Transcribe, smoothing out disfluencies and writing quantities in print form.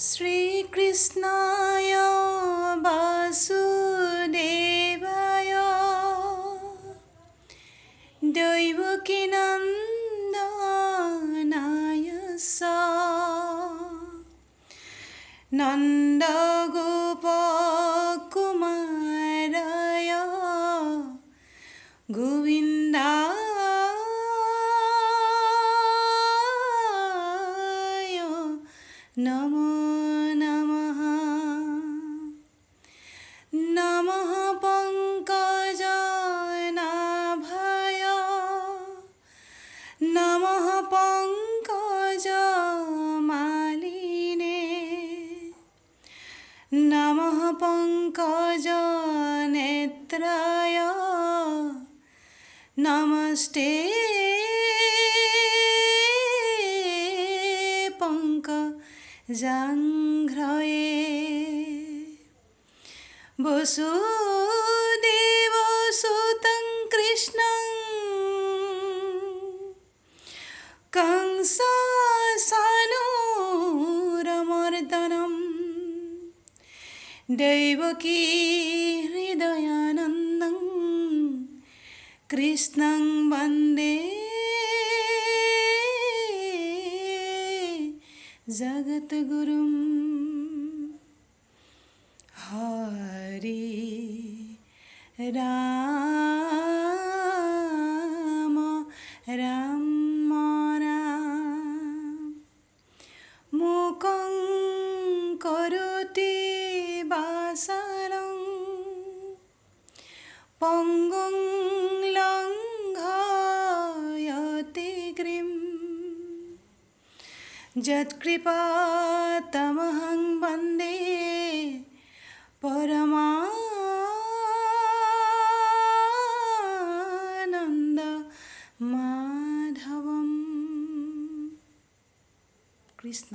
শ্রীকৃষ্ণায় বাসুদেবায় দৈবকীনন্দনায় চ নন্দগোপকুমারায় গোবিন্দায় নমো নমঃ। নমঃ পঙ্কজনাভায় নমঃ পঙ্কজমালিনে নমঃ পঙ্কজনেত্রায় নমস্তে পঙ্কজাঙ্ঘ্রয়ে। বসুদেবসুतं কৃষ্ণং কংসসানুরমর্দনম দেবকী হৃদয়ানন্দং কৃষ্ণং বন্দে জগদ্গুরুম। হরে রাম রাম রাম মূকং করোতি বাচালং পঙ্গুং লঙ্ঘয়তে গিরিম যৎকৃপাতমহং বন্দে পরমানন্দ মাধবম। কৃষ্ণ।